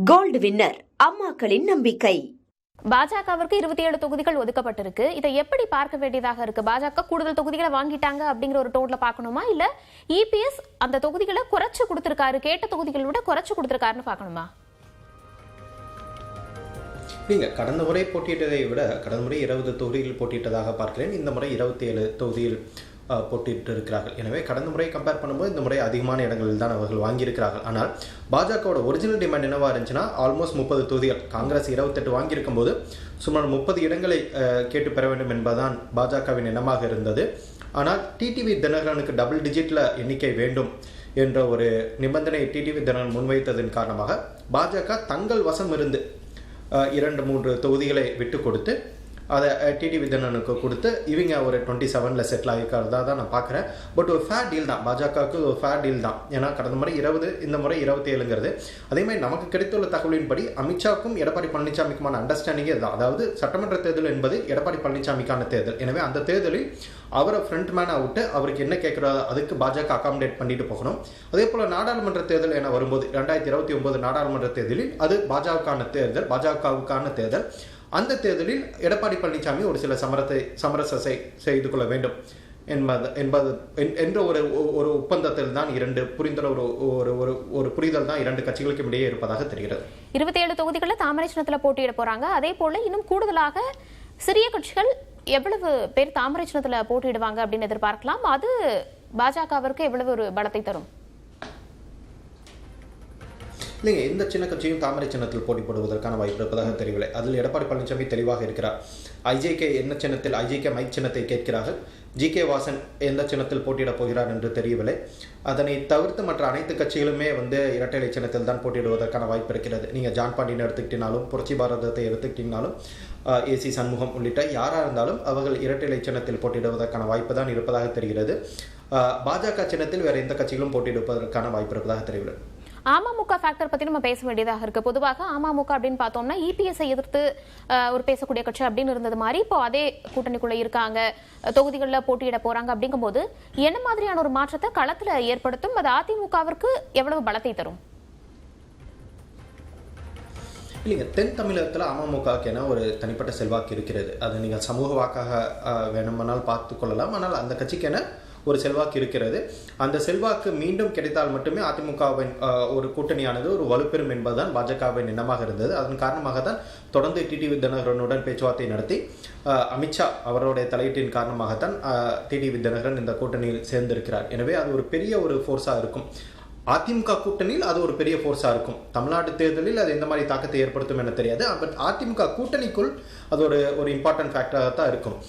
Gold winner அம்மாக்களின் நம்பிக்கை. பாஜகவிற்கு 27 தொகுதிகள் ஒதுக்கப்பட்டிருக்கு. இதை எப்படி பார்க்க வேண்டியதாக இருக்கு? பாஜக கூடுதல் தொகுதிகளை வாங்கிட்டாங்க அப்படிங்கிற ஒரு டோன்ல பார்க்கணுமா, இல்ல இபிஎஸ் அந்த தொகுதிகளை குறைச்சு கொடுத்திருக்காரு, கேட்ட தொகுதிகளை விட குறைச்சு கொடுத்திருக்காருன்னு பார்க்கணுமா? நீங்க கடந்த முறை போட்டியிட்டதை விட கடந்த முறை 20 தொகுதியில் போட்டியிட்டதாக பார்க்கிறேன். இந்த முறை 27 தொகுதியில் போட்டிட்டு இருக்கிறார்கள். எனவே கடந்த முறை கம்பேர் பண்ணும்போது இந்த முறை அதிகமான இடங்களில் தான் அவர்கள் வாங்கியிருக்கிறார்கள். ஆனால் பாஜகவோட ஒரிஜினல் டிமாண்ட் என்னவா இருந்துச்சுன்னா ஆல்மோஸ்ட் 30 தொகுதிகள். காங்கிரஸ் 28 வாங்கியிருக்கும் போது சுமார் 30 இடங்களை கேட்டு பெற வேண்டும் என்பதுதான் பாஜகவின் எண்ணமாக இருந்தது. ஆனால் டிடிவி தினகரனுக்கு டபுள் டிஜிட்ல எண்ணிக்கை வேண்டும் என்ற ஒரு நிபந்தனை டிடிவி தினகரன் முன்வைத்ததன் காரணமாக பாஜக தங்கள் வசம் இருந்து 2-3 தொகுதிகளை விட்டு கொடுத்து அதை டிடிவி தினகரனுக்கு கொடுத்து இவங்க ஒரு 27 செட்டில் ஆகிருக்கிறதா தான் நான் பார்க்குறேன். பட் ஒரு ஃபேர் டீல் தான், பாஜகவுக்கு ஒரு ஃபேர் டீல் தான். ஏன்னா கடந்த முறை 20, இந்த முறை 27ங்கிறது. அதே மாதிரி நமக்கு கிடைத்துள்ள தகவலின்படி அமித்ஷாவுக்கும் எடப்பாடி பழனிசாமிக்குமான அண்டர்ஸ்டாண்டிங்கே இதுதான். அதாவது சட்டமன்ற தேர்தல் என்பது எடப்பாடி பழனிசாமிக்கான தேர்தல். எனவே அந்த தேர்தலில் அவரை ஃப்ரண்ட் மேன் அவுட்டு அவருக்கு என்ன கேட்குறதோ அதுக்கு பாஜக அகாமடேட் பண்ணிட்டு போகணும். அதே போல் நாடாளுமன்ற தேர்தல் என வரும்போது 2029 நாடாளுமன்ற தேர்தலில் அது பாஜகவுக்கான தேர்தல். அந்த தேர்தலில் எடப்பாடி பழனிசாமி ஒரு சில சமரசத்தை செய்து கொள்ள வேண்டும் என்ற ஒரு ஒப்பந்தத்தில் தான் ஒரு புரிதல் தான் இரண்டு கட்சிகளுக்கும் இடையே இருப்பதாக தெரிகிறது. 27 தொகுதிகளில் தாமரை சின்னத்தில் போட்டியிட போறாங்க. அதே போல இன்னும் கூடுதலாக சிறிய கட்சிகள் எவ்வளவு பேர் தாமரை சின்னத்தில் போட்டியிடுவாங்க அப்படின்னு எதிர்பார்க்கலாம். அது பாஜகவிற்கு எவ்வளவு ஒரு பலத்தை தரும்? இல்லைங்க, எந்த சின்ன கட்சியும் தாமரை சின்னத்தில் போட்டி போடுவதற்கான வாய்ப்பு இருப்பதாக தெரியவில்லை. அதில் எடப்பாடி பழனிசாமி தெளிவாக இருக்கிறார். ஐஜேகே என்ன சின்னத்தில், ஐஜேகே மைக் சின்னத்தை கேட்கிறார்கள். ஜிகே வாசன் எந்த சின்னத்தில் போட்டியிடப் போகிறார் என்று தெரியவில்லை. அதனை தவிர்த்து மற்ற அனைத்து கட்சிகளுமே இரட்டை இலை சின்னத்தில் தான் போட்டியிடுவதற்கான வாய்ப்பு இருக்கிறது. நீங்கள் ஜான் பாண்டியன் எடுத்துக்கிட்டினாலும், புரட்சி பாரதத்தை எடுத்துக்கிட்டினாலும், ஏசி சண்முகம் உள்ளிட்ட யாராக இருந்தாலும் அவர்கள் இரட்டை இலை சின்னத்தில் போட்டியிடுவதற்கான வாய்ப்பு தான் இருப்பதாக தெரிகிறது. பாஜக சின்னத்தில் வேறு எந்த கட்சிகளும் போட்டியிடுவதற்கான வாய்ப்பு இருப்பதாக தெரியவில்லை. அமமுக ஃபேக்டர் பத்தி நம்ம பேச வேண்டியதாக இருக்கு. பொதுவாக அமமுக அப்படின்னு பார்த்தோம்னா இபிஎஸ்ஐ எதிர்த்து ஒரு பேசக்கூடிய கட்சி அப்படின்னு இருந்தது மாதிரி இப்போ அதே கூட்டணிக்குள்ள இருக்காங்க, தொகுதிகளில் போட்டியிட போறாங்க. அப்படிங்கும் போது என்ன மாதிரியான ஒரு மாற்றத்தை களத்துல ஏற்படுத்தும்? அது அதிமுகவிற்கு எவ்வளவு பலத்தை தரும்? இல்லைங்க, தென் தமிழகத்தில் அமமுகவுக்கு என ஒரு தனிப்பட்ட செல்வாக்கு இருக்கிறது. அது நீங்கள் சமூக வாக்காக வேணுமானால் பார்த்து கொள்ளலாம். ஆனால் அந்த கட்சிக்கு என ஒரு செல்வாக்கு இருக்கிறது. அந்த செல்வாக்கு மீண்டும் கிடைத்தால் மட்டுமே அதிமுகவின் ஒரு கூட்டணியானது ஒரு வலுப்பெறும் என்பதுதான் பாஜகவின் எண்ணமாக இருந்தது. அதன் காரணமாக தான் தொடர்ந்து டிடிவி தினகரனுடன் பேச்சுவார்த்தை நடத்தி அமித்ஷா அவருடைய தலையீட்டின் காரணமாகத்தான் டிடிவி தினகரன் இந்த கூட்டணியில் சேர்ந்திருக்கிறார். எனவே அது ஒரு பெரிய ஒரு ஃபோர்ஸாக இருக்கும். அதிமுக கூட்டணியில் அது ஒரு பெரிய ஃபோர்ஸாக இருக்கும். தமிழ்நாடு தேர்தலில் அது எந்த மாதிரி தாக்கத்தை ஏற்படுத்தும் என தெரியாது. பட் அதிமுக கூட்டணிக்குள் அது ஒரு இம்பார்ட்டன்ட் ஃபேக்டராக தான் இருக்கும்.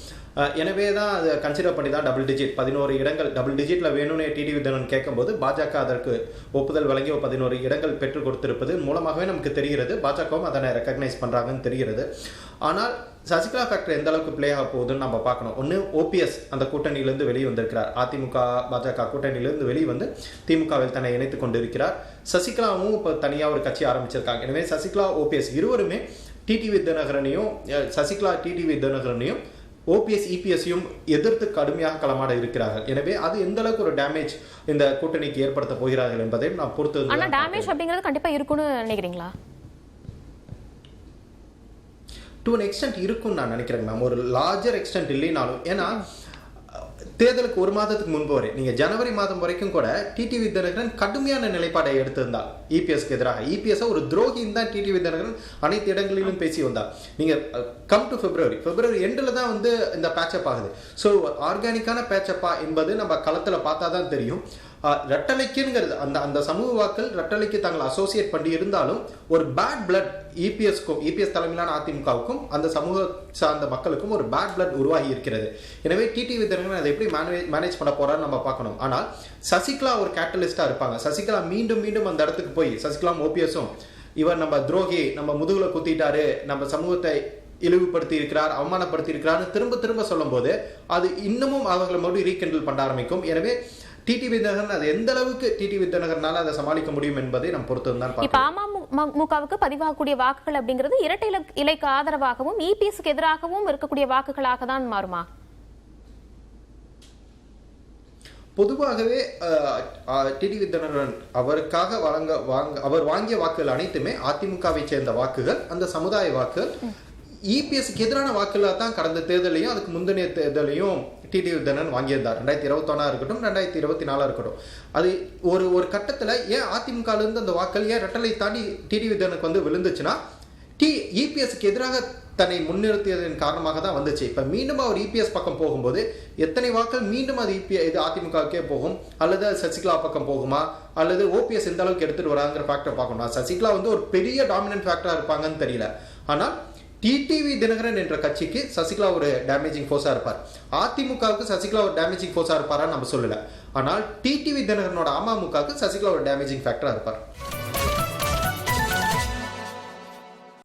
எனவே தான் அதை கன்சிடர் பண்ணி தான் 11 இடங்கள் டபுள் டிஜிட்டில் வேணும்னு டிடிவி தினகரன் கேட்கும்போது பாஜக அதற்கு ஒப்புதல் வழங்கி 11 இடங்கள் பெற்றுக் கொடுத்திருப்பது மூலமாகவே நமக்கு தெரிகிறது. பாஜகவும் அதனை ரெக்கக்னைஸ் பண்ணுறாங்கன்னு தெரிகிறது. ஆனால் சசிகலா ஃபேக்டர் எந்த அளவுக்கு பிளே ஆக போகுதுன்னு நம்ம பார்க்கணும். ஒன்று, ஓபிஎஸ் அந்த கூட்டணியிலிருந்து வெளியே வந்திருக்கிறார். அதிமுக பாஜக கூட்டணியிலிருந்து வெளியே வந்து திமுகவில் தன்னை இணைத்துக் கொண்டிருக்கிறார். சசிகலாவும் இப்போ தனியாக ஒரு கட்சி ஆரம்பிச்சிருக்காங்க. எனவே சசிகலா ஓபிஎஸ் இருவருமே சசிகலா டிடிவி தினகரனையும் ஓபிஎஸ் இபிஎஸ்ஸையும் எதிர்த்து கடுமையாக களமாட இருக்கிறார்கள். எனவே அது எந்த அளவுக்கு ஒரு டேமேஜ் இந்த கூட்டணிக்கு ஏற்படுத்த போகிறார்கள் என்பதையும் நான் பொறுத்து. ஆனா டேமேஜ் அப்படிங்கிறது கண்டிப்பா இருக்கும்னு நினைக்கிறீங்களா? டு அன் எக்ஸ்டென்ட் இருக்கும்னு நான் நினைக்கிறேன் மேம். ஒரு லார்ஜர் எக்ஸ்டென்ட் இல்லைனாலும், ஏன்னா தேர்தலுக்கு ஒரு மாதத்துக்கு முன்பு வரை நீங்கள் ஜனவரி மாதம் வரைக்கும் கூட டிடிவி தினகரன் கடுமையான நிலைப்பாடை எடுத்திருந்தார் இபிஎஸ்க்கு எதிராக. இபிஎஸ் ஒரு துரோகின்னு தான் டிடிவி தினகரன் அனைத்து இடங்களிலும் பேசி வந்தார். நீங்கள் கம் டு பிப்ரவரி எண்டில் தான் இந்த பேட்சப் ஆகுது. ஸோ ஆர்கானிக்கான பேட்சப்பா என்பது நம்ம களத்தில் பார்த்தா தான் தெரியும். ரெட்டலைக்குங்கிறது அந்த சமூக வாக்கள் ரெட்டலைக்கு தாங்கள் அசோசியேட் பண்ணி இருந்தாலும் ஒரு பேட் பிளட் இபிஎஸ் தலைமையிலான அதிமுகவுக்கும் அந்த சமூக சார்ந்த மக்களுக்கும் ஒரு பேட் பிளட் உருவாகி இருக்கிறது. எனவே டிடிவி தினகரன் அதை எப்படி மேனேஜ் பண்ண போறான்னு நம்ம பார்க்கணும். ஆனால் சசிகலா ஒரு கேட்டலிஸ்டா இருப்பாங்க. சசிகலா மீண்டும் அந்த இடத்துக்கு போய் சசிகலா ஓபிஎஸும் இவர் நம்ம துரோகி, நம்ம முதுகுல குத்திட்டாரு, நம்ம சமூகத்தை இழிவுபடுத்தி இருக்கிறார், அவமானப்படுத்தி இருக்கிறார்னு திரும்ப சொல்லும் போது அது இன்னமும் அவர்களை மறுபடியும் ரீகெண்டில் பண்ண ஆரம்பிக்கும். எனவே டிடிவி தினகரன் அது எந்த அளவுக்கு டிடிவி தினகரனால அதை சமாளிக்க முடியும் என்பதை நம்ம பொறுத்து தான். இப்ப அமமுகவுக்கு பதிவாகக்கூடிய வாக்குகள் அப்படிங்கிறது இரட்டை இலைக்கு ஆதரவாகவும் இபிஎஸ்க்கு எதிராகவும் இருக்கக்கூடிய வாக்குகளாக தான் மாறுமா? பொதுவாகவே டிடிவி தினகரன் அவருக்காக அவர் வாங்கிய வாக்குகள் அனைத்துமே அதிமுகவை சேர்ந்த வாக்குகள், அந்த சமுதாய வாக்குகள். இபிஎஸ்க்கு எதிரான வாக்குகளாக தான் கடந்த தேர்தலையும் அதுக்கு முந்தைய தேர்தலையும் டிடிவி தினகரன் வாங்கியிருந்தார். 2021 இருக்கட்டும், 2024 இருக்கட்டும். அது ஒரு கட்டத்தில் ஏன் அதிமுகலேருந்து அந்த வாக்கள் ஏன் ரெட்டலை தாண்டி டிடிவி தினகரனுக்கு வந்து விழுந்துச்சுன்னா, இபிஎஸ்க்கு எதிராக தன்னை முன்னிறுத்தியதன் காரணமாக தான் வந்துச்சு. இப்போ மீண்டும் அவர் இபிஎஸ் பக்கம் போகும்போது எத்தனை வாக்கள் மீண்டும் அது இது அதிமுகவுக்கே போகும், அல்லது சசிகலா பக்கம் போகுமா, அல்லது ஓபிஎஸ் எந்த அளவுக்கு எடுத்துட்டு வராங்கிற ஃபேக்டர் பார்க்கணும். சசிகலா வந்து ஒரு பெரிய டாமினன்ட் ஃபேக்டரா இருப்பாங்கன்னு தெரியல. ஆனால் டிடிவி தினகரன் என்ற கட்சிக்கு சசிகலா ஒரு டேமேஜிங் ஃபோர்ஸா இருப்பார். அதிமுகவுக்கு சசிகலா ஒரு டேமேஜிங் ஃபோர்ஸா இருப்பாரான்னு நம்ம சொல்லல. ஆனால் டிடிவி தினகரனோட அமமுகவுக்கு சசிகலா ஒரு டேமேஜிங் ஃபேக்டரா இருப்பார்.